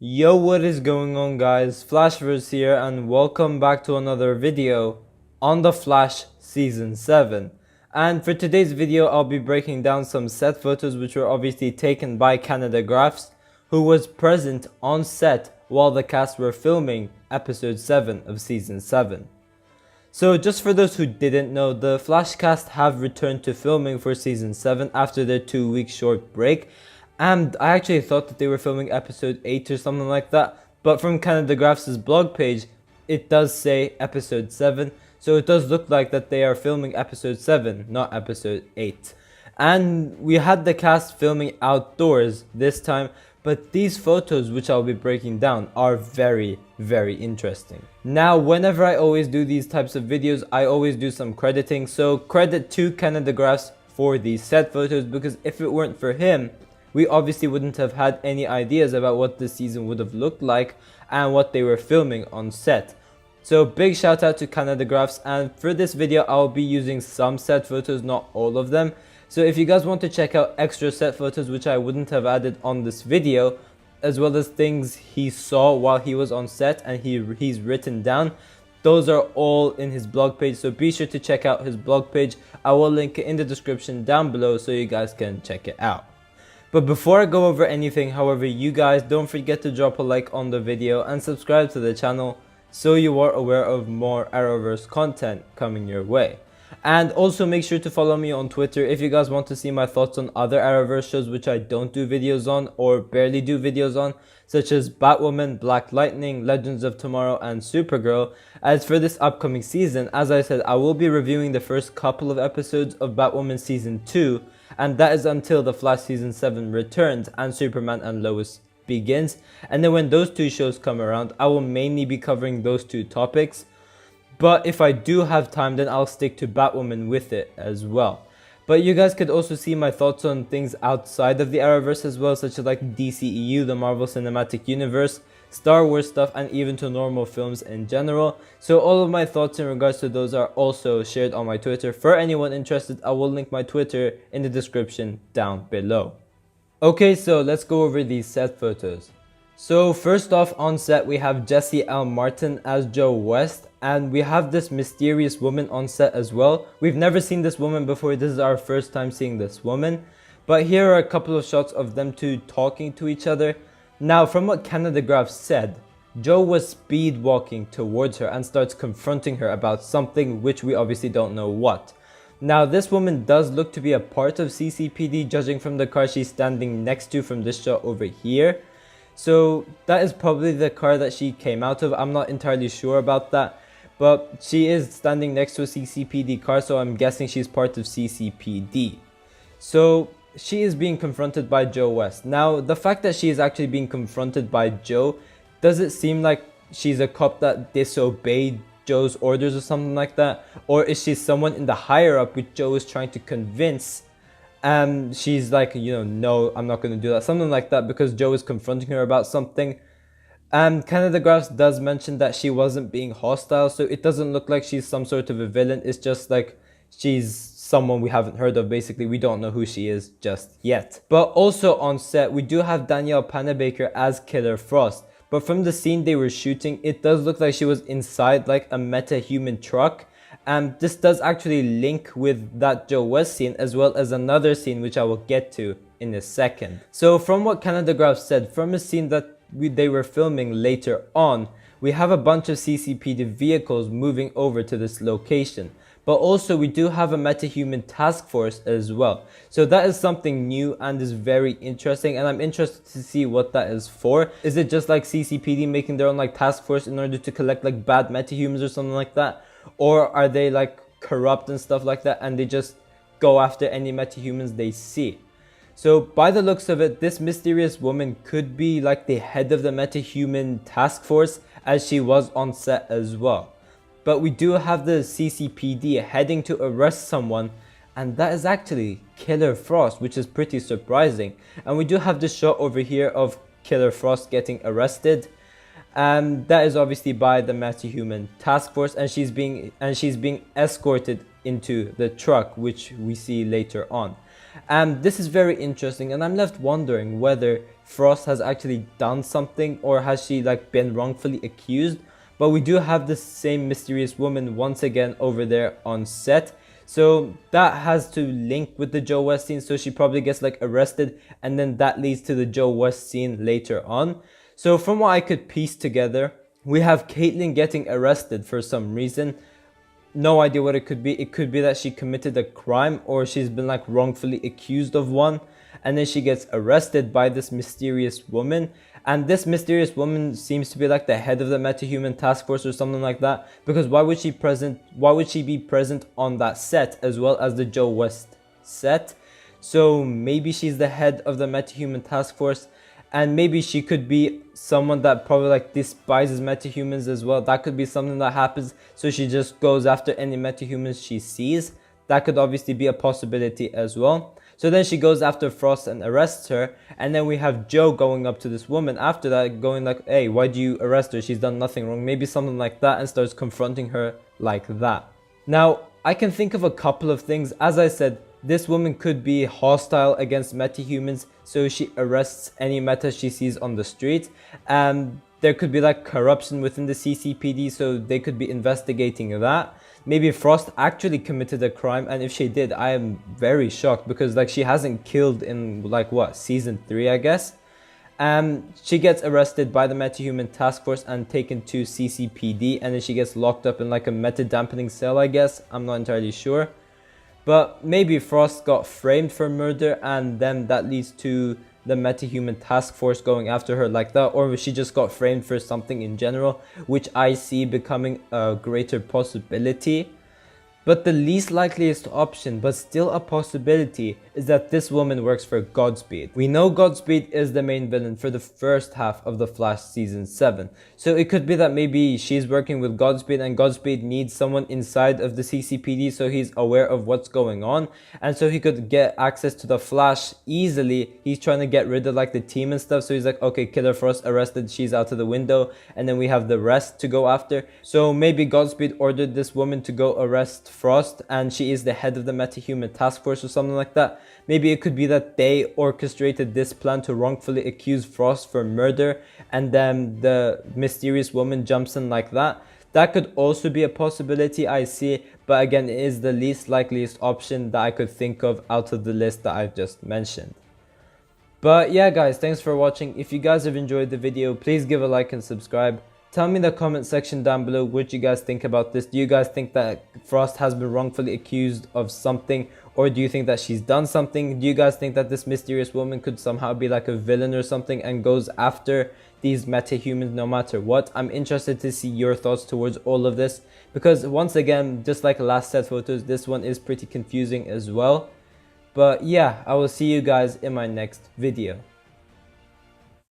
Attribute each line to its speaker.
Speaker 1: Yo, what is going on, guys? Flashverse here, and welcome back to another video on The Flash Season 7. And for today's video, I'll be breaking down some set photos which were obviously taken by Canada Graphs, who was present on set while the cast were filming episode 7 of Season 7. So just for those who didn't know, the Flash cast have returned to filming for Season 7 after their 2-week short break. And I actually thought that they were filming episode 8 or something like that. But from Canada Graphs' blog page, it does say episode 7. So it does look like that they are filming episode 7, not episode 8. And we had the cast filming outdoors this time. But these photos, which I'll be breaking down, are very, very interesting. Now, whenever I always do these types of videos, I always do some crediting. So credit to Canada Graphs for these set photos, because if it weren't for him, we obviously wouldn't have had any ideas about what this season would have looked like and what they were filming on set. So big shout out to Canada Graphs, and for this video I'll be using some set photos, not all of them. So if you guys want to check out extra set photos which I wouldn't have added on this video, as well as things he saw while he was on set and he's written down, those are all in his blog page, so be sure to check out his blog page. I will link it in the description down below so you guys can check it out. But before I go over anything, however, you guys don't forget to drop a like on the video and subscribe to the channel so you are aware of more Arrowverse content coming your way. And also make sure to follow me on Twitter if you guys want to see my thoughts on other Arrowverse shows which I don't do videos on or barely do videos on, such as Batwoman, Black Lightning, Legends of Tomorrow, and Supergirl. As for this upcoming season, as I said, I will be reviewing the first couple of episodes of Batwoman Season 2, and that is until The Flash Season 7 returns and Superman and Lois begins. And then when those two shows come around, I will mainly be covering those two topics. But if I do have time, then I'll stick to Batwoman with it as well. But you guys could also see my thoughts on things outside of the Arrowverse as well, such as like DCEU, the Marvel Cinematic Universe, Star Wars stuff, and even to normal films in general. So all of my thoughts in regards to those are also shared on my Twitter. For anyone interested, I will link my Twitter in the description down below. Okay, so let's go over these set photos. So first off, on set we have Jesse L. Martin as Joe West, and we have this mysterious woman on set as well. We've never seen this woman before, this is our first time seeing this woman. But here are a couple of shots of them two talking to each other. Now, from what Canada Graphs said, Joe was speed walking towards her and starts confronting her about something which we obviously don't know what. Now, this woman does look to be a part of CCPD, judging from the car she's standing next to from this shot over here. So that is probably the car that she came out of. I'm not entirely sure about that, but she is standing next to a CCPD car, so I'm guessing she's part of CCPD. So she is being confronted by Joe West. Now, the fact that she is actually being confronted by Joe, does it seem like she's a cop that disobeyed Joe's orders or something like that? Or is she someone in the higher up which Joe is trying to convince? She's like, no, I'm not going to do that. Something like that, because Joe is confronting her about something. Canada Graphs does mention that she wasn't being hostile, so it doesn't look like she's some sort of a villain. It's just like she's someone we haven't heard of. Basically, we don't know who she is just yet. But also on set, we do have Danielle Panabaker as Killer Frost. But from the scene they were shooting, it does look like she was inside like a meta-human truck. And this does actually link with that Joe West scene, as well as another scene which I will get to in a second. So from what Canada Graphs said, from a scene that they were filming later on, we have a bunch of CCPD vehicles moving over to this location. But also we do have a metahuman task force as well. So that is something new and is very interesting, and I'm interested to see what that is for. Is it just like CCPD making their own like task force in order to collect like bad metahumans or something like that? Or are they like corrupt and stuff like that, and they just go after any metahumans they see? So by the looks of it, this mysterious woman could be like the head of the metahuman task force, as she was on set as well. But we do have the CCPD heading to arrest someone, and that is actually Killer Frost, which is pretty surprising. And we do have this shot over here of Killer Frost getting arrested. And that is obviously by the metahuman task force, and she's being escorted into the truck, which we see later on. And this is very interesting, and I'm left wondering whether Frost has actually done something, or has she like been wrongfully accused. But we do have the same mysterious woman once again over there on set, so that has to link with the Joe West scene. So she probably gets like arrested, and then that leads to the Joe West scene later on. So from what I could piece together, we have Caitlyn getting arrested for some reason. No idea what it could be. It could be that she committed a crime, or she's been like wrongfully accused of one, and then she gets arrested by this mysterious woman. And this mysterious woman seems to be like the head of the metahuman task force or something like that, because why would she be present on that set as well as the Joe West set? So maybe she's the head of the metahuman task force, and maybe she could be someone that probably like despises metahumans as well. That could be something that happens, so she just goes after any metahumans she sees. That could obviously be a possibility as well. So then she goes after Frost and arrests her, and then we have Joe going up to this woman after that, going like, hey, why do you arrest her? She's done nothing wrong. Maybe something like that, and starts confronting her like that. Now, I can think of a couple of things. As I said, this woman could be hostile against metahumans, so she arrests any meta she sees on the street. And there could be like corruption within the CCPD, so they could be investigating that. Maybe Frost actually committed a crime, and if she did, I am very shocked, because like she hasn't killed in like what, season 3 I guess. She gets arrested by the metahuman task force and taken to CCPD, and then she gets locked up in like a meta dampening cell, I guess. I'm not entirely sure. But maybe Frost got framed for murder, and then that leads to the metahuman task force going after her like that, or she just got framed for something in general, which I see becoming a greater possibility. But the least likeliest option, but still a possibility, is that this woman works for Godspeed. We know Godspeed is the main villain for the first half of The Flash season 7. So it could be that maybe she's working with Godspeed, and Godspeed needs someone inside of the CCPD so he's aware of what's going on, and so he could get access to the Flash easily. He's trying to get rid of like the team and stuff, so he's like, okay, Killer Frost arrested, she's out of the window, and then we have the rest to go after. So maybe Godspeed ordered this woman to go arrest Frost, and she is the head of the metahuman task force or something like that. Maybe it could be that they orchestrated this plan to wrongfully accuse Frost for murder, and then the mysterious woman jumps in like that. That could also be a possibility I see, but again, it is the least likeliest option that I could think of out of the list that I've just mentioned. But yeah guys, thanks for watching. If you guys have enjoyed the video, please give a like and subscribe. Tell me in the comment section down below what you guys think about this. Do you guys think that Frost has been wrongfully accused of something, or do you think that she's done something? Do you guys think that this mysterious woman could somehow be like a villain or something and goes after these metahumans no matter what? I'm interested to see your thoughts towards all of this, because once again, just like last set photos, this one is pretty confusing as well. But yeah, I will see you guys in my next video.